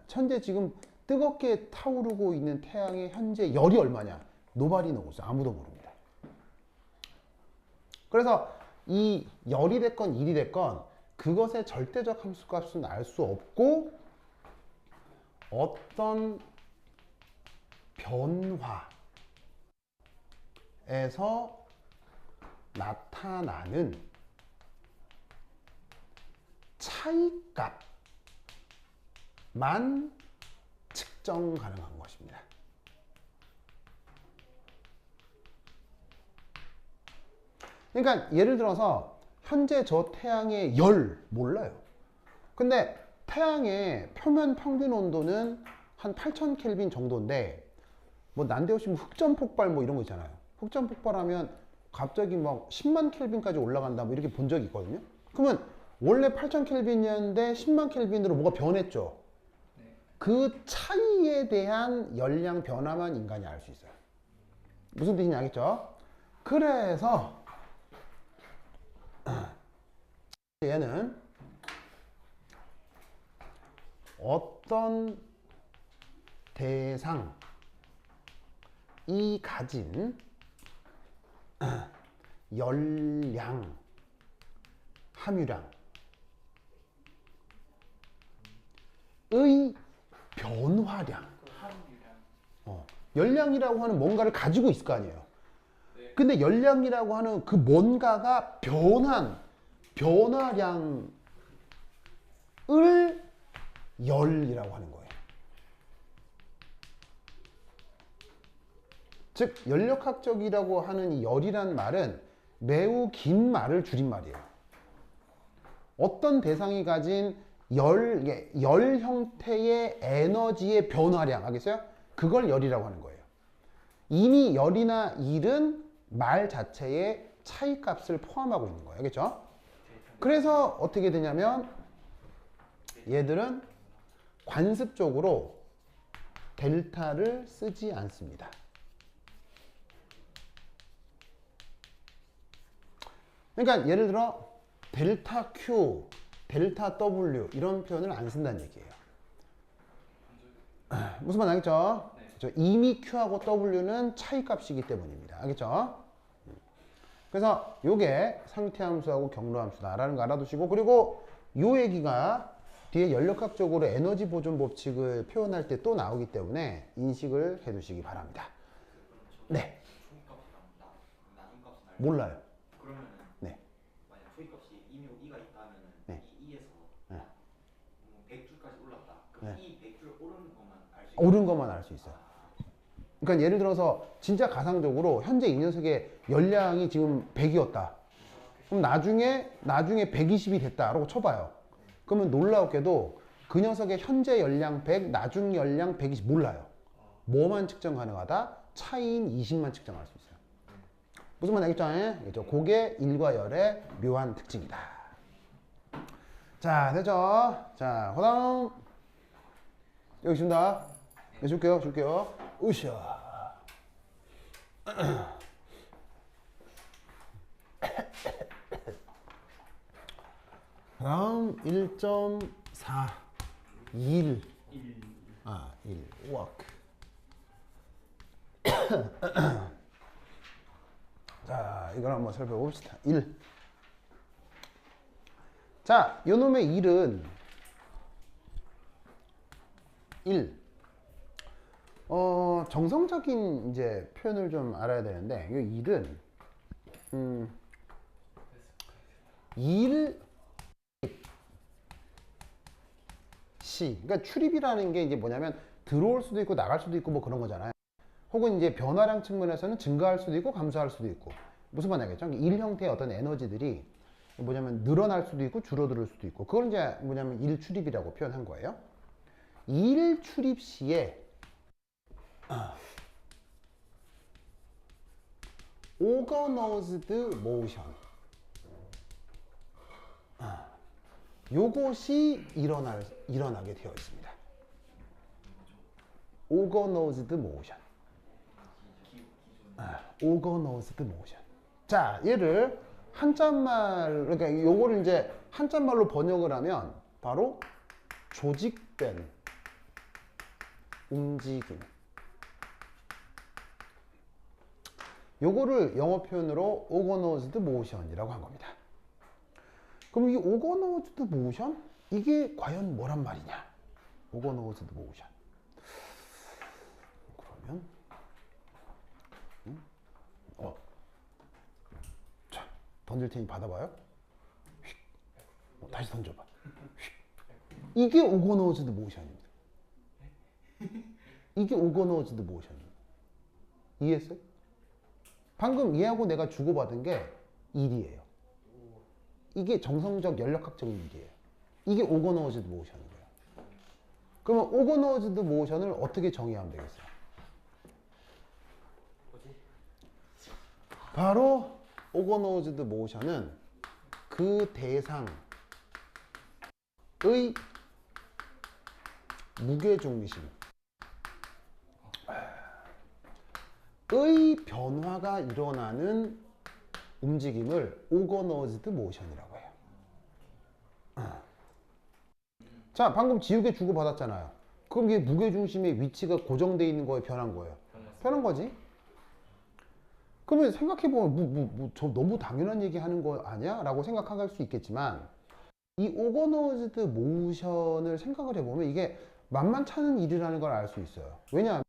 현재 지금 뜨겁게 타오르고 있는 태양의 현재 열이 얼마냐? Nobody knows. 아무도 모릅니다. 그래서 이 열이 됐건 일이 됐건 그것의 절대적 함수값은 알 수 없고 어떤 변화에서 나타나는 차이값만 측정 가능한 것입니다. 그러니까 예를 들어서 현재 저 태양의 열 몰라요. 근데 태양의 표면 평균 온도는 한 8000 켈빈 정도인데 뭐 난데없이 뭐 흑점 폭발 뭐 이런 거 있잖아요. 흑점 폭발하면 갑자기 막 10만 켈빈까지 올라간다 뭐 이렇게 본 적이 있거든요. 그러면 원래 8000 켈빈이었는데 10만 켈빈으로 뭐가 변했죠. 그 차이에 대한 열량 변화만 인간이 알 수 있어요. 무슨 뜻인지 알겠죠? 그래서 얘는 어떤 대상이 가진 열량, 함유량의 변화량. 열량이라고 하는 뭔가를 가지고 있을 거 아니에요. 근데 열량이라고 하는 그 뭔가가 변화량을 열이라고 하는 거예요. 즉 열역학적이라고 하는 이 열이란 말은 매우 긴 말을 줄인 말이에요. 어떤 대상이 가진 열 형태의 에너지의 변화량, 알겠어요? 그걸 열이라고 하는 거예요. 이미 열이나 일은 말 자체의 차이값을 포함하고 있는 거예요. 알겠죠? 그래서 어떻게 되냐면 얘들은 관습적으로 델타를 쓰지 않습니다. 그러니까 예를 들어 델타 Q, 델타 W 이런 표현을 안 쓴다는 얘기예요. 무슨 말 알겠죠? 이미 Q하고 W는 차이값이기 때문입니다. 알겠죠? 그래서 요게 상태함수하고 경로함수다라는 거 알아두시고, 그리고 요 얘기가 뒤에 연력학적으로 에너지 보존 법칙을 표현할 때 또 나오기 때문에 인식을 해두시기 바랍니다. 네. 몰라요. 그러면은 네. 만약 초이값이 2묘 2가 있다면은 네. 이 2에서 네. 100줄까지 올랐다. 그럼 네. 이 100줄 오르는 것만 알 수 있어요. 옳은 것만 알 수 있어요. 그러니까 예를 들어서 진짜 가상적으로 현재 이 녀석의 열량이 지금 100이었다. 그럼 나중에 120이 됐다라고 쳐봐요. 그러면 놀라웠게도 그 녀석의 현재 열량 100, 나중 열량 120 몰라요. 뭐만 측정 가능하다? 차이인 20만 측정할 수 있어요. 무슨 말 알겠죠? 그렇죠? 그게 일과 열의 묘한 특징이다. 자, 됐죠? 자, 그 다음 여기 있습니다. 네, 줄게요. 으쌰. 다음 1.4 1 work. 자, 이걸 한번 살펴봅시다. 1. 자, 요놈의 1은 1. 정성적인 이제 표현을 좀 알아야 되는데, 이 1은 1 시. 그러니까 출입이라는 게 이제 뭐냐면 들어올 수도 있고 나갈 수도 있고 뭐 그런 거잖아요. 혹은 이제 변화량 측면에서는 증가할 수도 있고 감소할 수도 있고. 무슨 말 알겠죠? 일 형태의 어떤 에너지들이 뭐냐면 늘어날 수도 있고 줄어들 수도 있고, 그걸 이제 뭐냐면 일 출입이라고 표현한 거예요. 일 출입 시에 organized motion, 요것이 일어나게 되어 있습니다. organized motion. organized motion. 자, 얘를 한자말, 그러니까 요거를 이제 한자말로 번역을 하면 바로 조직된 움직임. 요거를 영어 표현으로 organized motion이라고 한 겁니다. 그럼 이 organized motion? 이게 과연 뭐란 말이냐? organized motion. 그러면 자, 던질 테니 받아봐요. 다시 던져봐. 이게 organized motion입니다. 이게 organized motion입니다. 이해했어요? 방금 얘하고 내가 주고받은 게 일이에요. 이게 정성적 연력학적인 일이에요. 이게 organized motion인 거예요. 그러면 organized motion을 어떻게 정의하면 되겠어요? 바로 organized motion은 그 대상의 무게중심의 변화가 일어나는 움직임을 오거너즈드 모션이라고 해요. 자, 방금 지우개 주고받았잖아요. 그럼 이게 무게중심의 위치가 고정되어 있는 거에 변한 거예요. 변한 거지. 그러면 생각해보면 저 너무 당연한 얘기 하는 거 아니야? 라고 생각할 수 있겠지만 이 오거너즈드 모션을 생각을 해보면 이게 만만찮은 일이라는 걸 알 수 있어요. 왜냐하면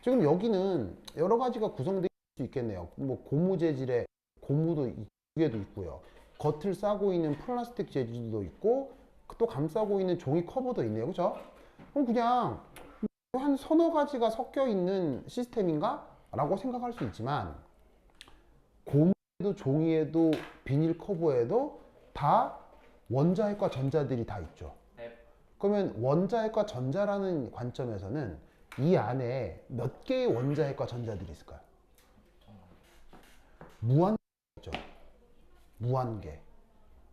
지금 여기는 여러 가지가 구성되어 있을 수 있겠네요. 뭐 고무 재질의 고무도 두개도 있고요. 겉을 싸고 있는 플라스틱 재질도 있고 또 감싸고 있는 종이 커버도 있네요. 그죠? 그럼 그냥 한 서너 가지가 섞여 있는 시스템인가? 라고 생각할 수 있지만 고무에도 종이에도 비닐 커버에도 다 원자핵과 전자들이 다 있죠. 네. 그러면 원자핵과 전자라는 관점에서는 이 안에 몇 개의 원자핵과 전자들이 있을까요? 무한개죠. 무한개.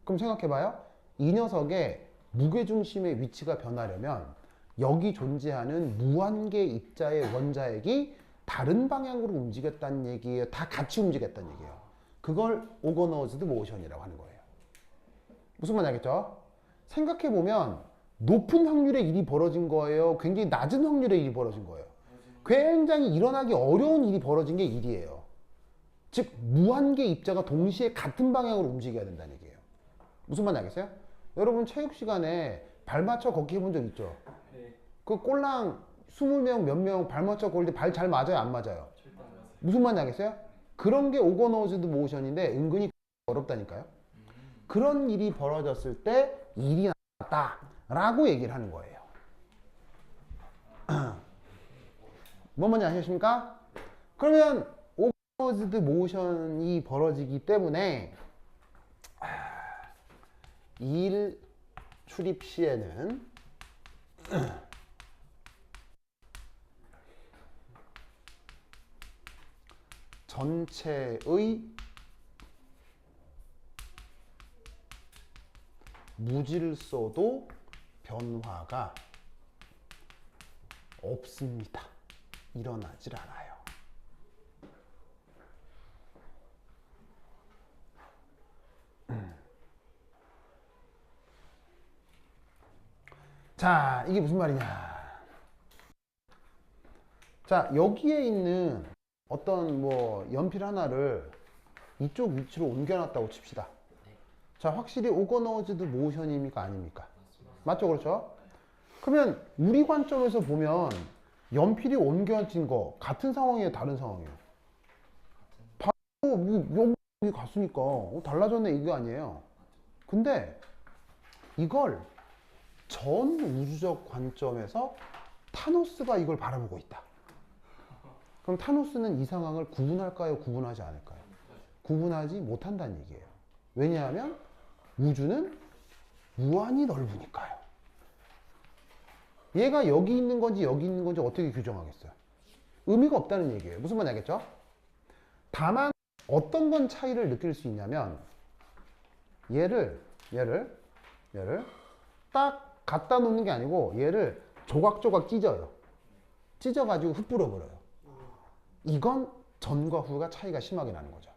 그럼 생각해봐요. 이 녀석의 무게중심의 위치가 변하려면 여기 존재하는 무한개 입자의 원자핵이 다른 방향으로 움직였다는 얘기예요? 다 같이 움직였다는 얘기예요? 그걸 오거너즈드 모션이라고 하는 거예요. 무슨 말인지 알겠죠? 생각해보면 높은 확률의 일이 벌어진 거예요? 굉장히 낮은 확률의 일이 벌어진 거예요? 굉장히 일어나기 어려운 일이 벌어진 게 일이에요. 즉 무한개 입자가 동시에 같은 방향으로 움직여야 된다는 얘기예요. 무슨 말인지 알겠어요? 여러분 체육 시간에 발 맞춰 걷기 해본 적 있죠? 네. 그 꼴랑 20명 몇 명 발 맞춰 걸을 때 발 잘 맞아요? 안 맞아요? 절대 안 맞아요. 무슨 말인지 알겠어요? 그런 게 오거너즈드 모션인데 은근히 어렵다니까요. 그런 일이 벌어졌을 때 일이 났다 라고 얘기를 하는 거예요. 뭔 말인지 아시겠습니까? 그러면 오거너즈드 모션이 벌어지기 때문에 일 출입 시에는 전체의 무질서도 변화가 없습니다. 일어나질 않아요. 자, 이게 무슨 말이냐. 자, 여기에 있는 어떤 뭐 연필 하나를 이쪽 위치로 옮겨놨다고 칩시다. 자, 확실히 오거너즈드 모션입니까? 아닙니까? 맞죠? 그렇죠? 그러면 우리 관점에서 보면 연필이 옮겨진 거 같은 상황이에요? 다른 상황이에요? 여기 갔으니까 달라졌네 이게 아니에요. 근데 이걸 전 우주적 관점에서 타노스가 이걸 바라보고 있다. 그럼 타노스는 이 상황을 구분할까요? 구분하지 않을까요? 구분하지 못한다는 얘기예요. 왜냐하면 우주는 무한히 넓으니까요. 얘가 여기 있는 건지 여기 있는 건지 어떻게 규정하겠어요? 의미가 없다는 얘기예요. 무슨 말인지 알겠죠? 다만 어떤 건 차이를 느낄 수 있냐면 얘를 딱 갖다 놓는 게 아니고 얘를 조각조각 찢어요. 찢어가지고 흩뿌려 버려요. 이건 전과 후가 차이가 심하게 나는 거죠.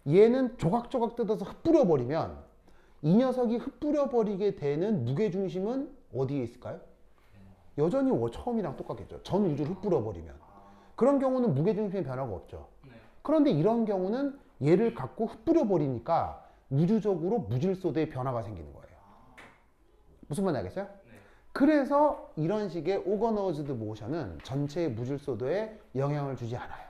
얘는 조각조각 뜯어서 흩뿌려 버리면 이 녀석이 흩뿌려 버리게 되는 무게중심은 어디에 있을까요? 여전히 처음이랑 똑같겠죠. 전 우주를 흩뿌려 버리면. 그런 경우는 무게중심의 변화가 없죠. 그런데 이런 경우는 얘를 갖고 흩뿌려 버리니까 우주적으로 무질서도의 변화가 생기는 거예요. 무슨 말인지 알겠어요? 그래서 이런 식의 오거너즈드 모션은 전체의 무질서도에 영향을 주지 않아요.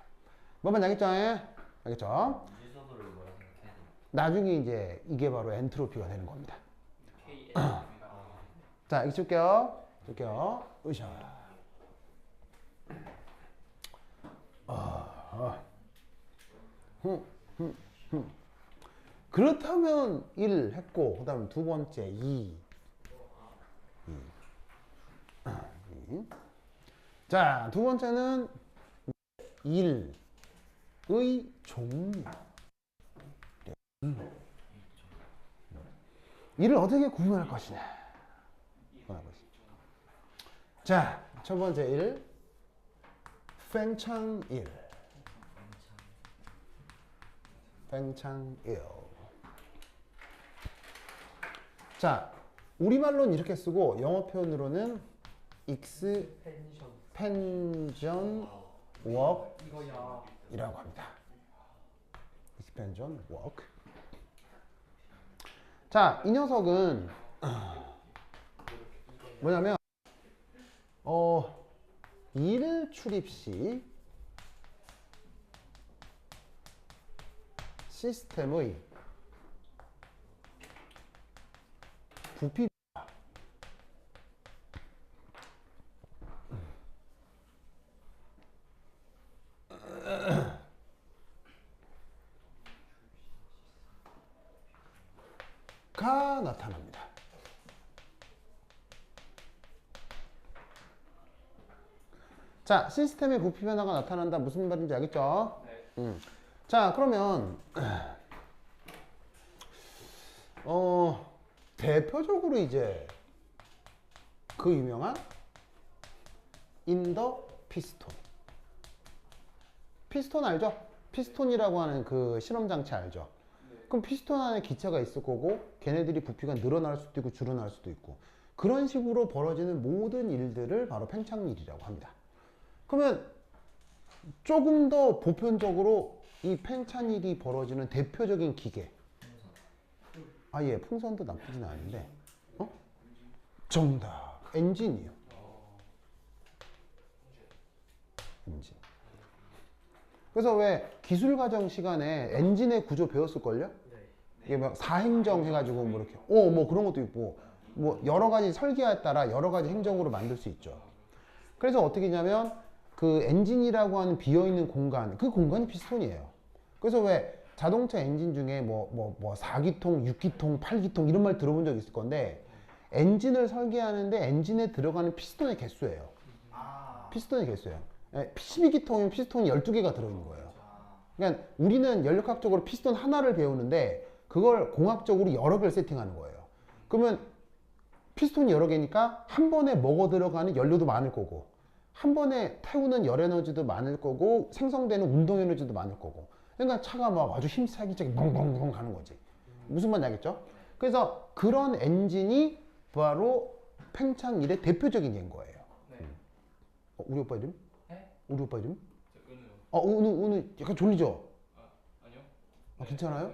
뭔 말인지 알겠죠? 알겠죠? 무질서도를 뭐라 생각해야 돼요? 나중에 이제 이게 바로 엔트로피가 되는 겁니다. KN. 자, 이거 줄게요. 으쌰. 그렇다면 1 했고, 그 다음 두 번째 2. 자, 두 번째는 1의 종류. 이를 어떻게 구분할 것이냐. 자, 첫 번째 1. 팽창 1. 팽창 1. 자, 우리말로는 이렇게 쓰고 영어 표현으로는 expansion work 이거야. 이라고 합니다. expansion work. 자, 이 녀석은 뭐냐면 일 출입 시 시스템의 부피 가 나타납니다. 자, 시스템의 부피 변화가 나타난다. 무슨 말인지 알겠죠? 네. 자, 그러면 대표적으로 이제 그 유명한 인더 피스톤. 피스톤 알죠? 피스톤이라고 하는 그 실험 장치 알죠? 그럼 피스톤 안에 기체가 있을 거고 걔네들이 부피가 늘어날 수도 있고 줄어날 수도 있고 그런 식으로 벌어지는 모든 일들을 바로 팽창일이라고 합니다. 그러면 조금 더 보편적으로 이 팽창일이 벌어지는 대표적인 기계. 아, 예, 풍선도 나쁘진 않은데. 정답. 엔진이요. 엔진. 그래서 왜 기술과정 시간에 엔진의 구조 배웠을걸요? 이게 막 사행정 해가지고 뭐 이렇게 뭐 그런 것도 있고 뭐 여러 가지 설계에 따라 여러 가지 행정으로 만들 수 있죠. 그래서 어떻게 하냐면 그 엔진이라고 하는 비어있는 공간, 그 공간이 피스톤이에요. 그래서 왜 자동차 엔진 중에 뭐 4기통, 6기통, 8기통 이런 말 들어본 적 있을 건데 엔진을 설계하는데 엔진에 들어가는 피스톤의 개수예요. 피스톤의 개수예요. 12기통이면 피스톤이 12개가 들어있는 거예요. 그러니까 우리는 연력학적으로 피스톤 하나를 배우는데 그걸 공학적으로 여러 개를 세팅하는 거예요. 그러면 피스톤이 여러 개니까 한 번에 먹어 들어가는 연료도 많을 거고 한 번에 태우는 열 에너지도 많을 거고 생성되는 운동 에너지도 많을 거고 그러니까 차가 막 아주 힘차게 벙벙벙 가는 거지. 무슨 말인지 알겠죠? 그래서 그런 엔진이 바로 팽창일의 대표적인 예인 거예요. 네. 우리 오빠 이름? 네? 우리 오빠 이름? 저 은우요. 은우 약간 졸리죠? 아니요. 괜찮아요?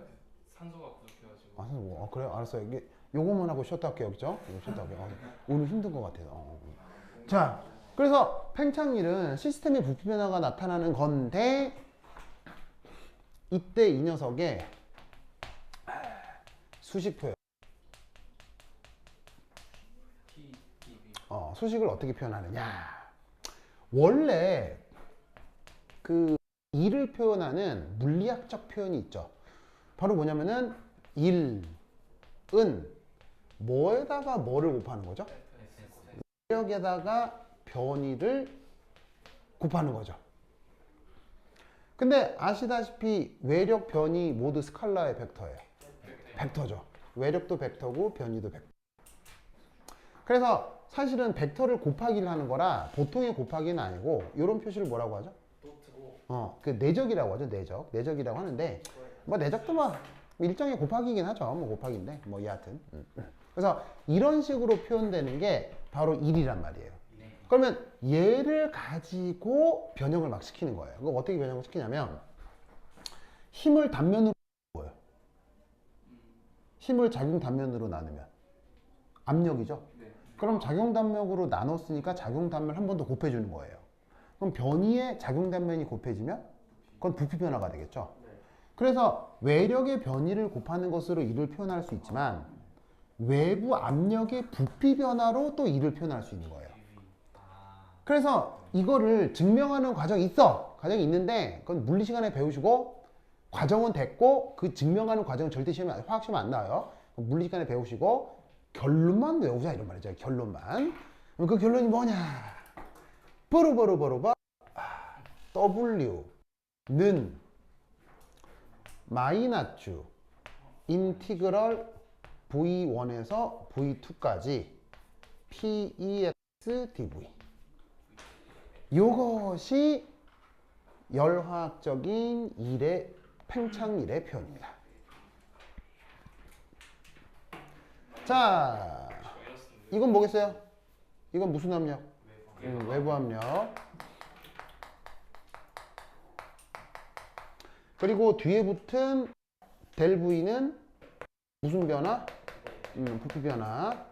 산소가 부족해가지고. 그래요? 알았어요. 이게 요거만 하고 쉬었다 할게요. 그죠? 이거 쉬었다 할게요. 오늘 힘든 것 같아요. 자, 그래서 팽창일은 시스템의 부피 변화가 나타나는 건데 이때 이 녀석의 수식표예요. 수식을 어떻게 표현하느냐. 원래 그 일을 표현하는 물리학적 표현이 있죠. 바로 뭐냐면은 일은 뭐에다가 뭐를 곱하는 거죠? 외력에다가 변이를 곱하는 거죠. 근데 아시다시피 외력, 변이 모두 스칼라의 벡터예요. 벡터죠. 외력도 벡터고 변이도 벡터. 그래서 사실은 벡터를 곱하기를 하는 거라 보통의 곱하기는 아니고 이런 표시를 뭐라고 하죠? 그 내적이라고 하죠. 내적이라고 하는데 뭐 내적도 뭐 일정의 곱하기이긴 하죠. 뭐 곱하기인데 뭐 여하튼. 그래서 이런 식으로 표현되는 게 바로 일이란 말이에요. 그러면 얘를 가지고 변형을 막 시키는 거예요. 그거 어떻게 변형을 시키냐면 힘을 단면으로 뭐예요? 힘을 작용 단면으로 나누면 압력이죠. 그럼 작용 단면으로 나눴으니까 작용 단면 한 번 더 곱해주는 거예요. 그럼 변이의 작용 단면이 곱해지면 그건 부피 변화가 되겠죠. 그래서 외력의 변이를 곱하는 것으로 일을 표현할 수 있지만 외부 압력의 부피 변화로 또 일을 표현할 수 있는 거예요. 그래서 이거를 증명하는 과정이 있어. 과정이 있는데 그건 물리 시간에 배우시고 과정은 됐고 그 증명하는 과정은 절대 시험에 화학 시험에 안 나와요. 물리 시간에 배우시고 결론만 외우자 이런 말이죠. 결론만. 그럼 그 결론이 뭐냐? 버르버르버르버 W는 마이너스 인티그럴 V1에서 V2까지 PEX dV 요것이 열화학적인 일의 팽창일의 표현입니다. 자, 이건 뭐겠어요? 이건 무슨 압력? 외부 압력. 그리고 뒤에 붙은 델 V는 무슨 변화? 부피 변화.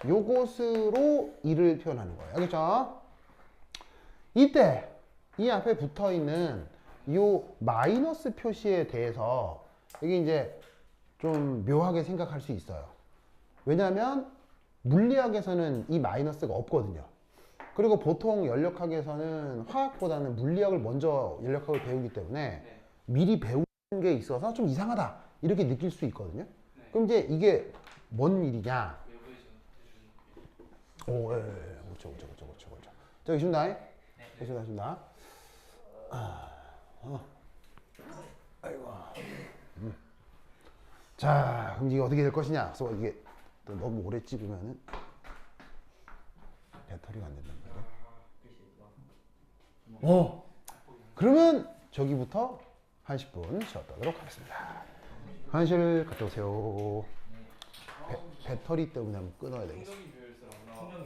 요것으로 일을 표현하는 거예요. 알겠죠? 이때 이 앞에 붙어 있는 요 마이너스 표시에 대해서 이게 이제 좀 묘하게 생각할 수 있어요. 왜냐하면 물리학에서는 이 마이너스가 없거든요. 그리고 보통 연력학에서는 화학보다는 물리학을 먼저 연력학을 배우기 때문에 네. 미리 배우는 게 있어서 좀 이상하다 이렇게 느낄 수 있거든요. 네. 그럼 이제 이게 뭔 일이냐? 외부에 해주는 오, 예, 예, 그렇죠. 자, 있습니다. 있습니다. 아이고. 자, 그럼 이게 어떻게 될 것이냐? 그래서 이게 또 너무 오래 찍으면은 배터리가 안 된단 말이야. 그러면 저기부터 한 10분 쉬었다 하도록 하겠습니다. 화장실 갔다 오세요. 배터리 때문에 한번 끊어야 되겠어. 성적인 비율에서 나오나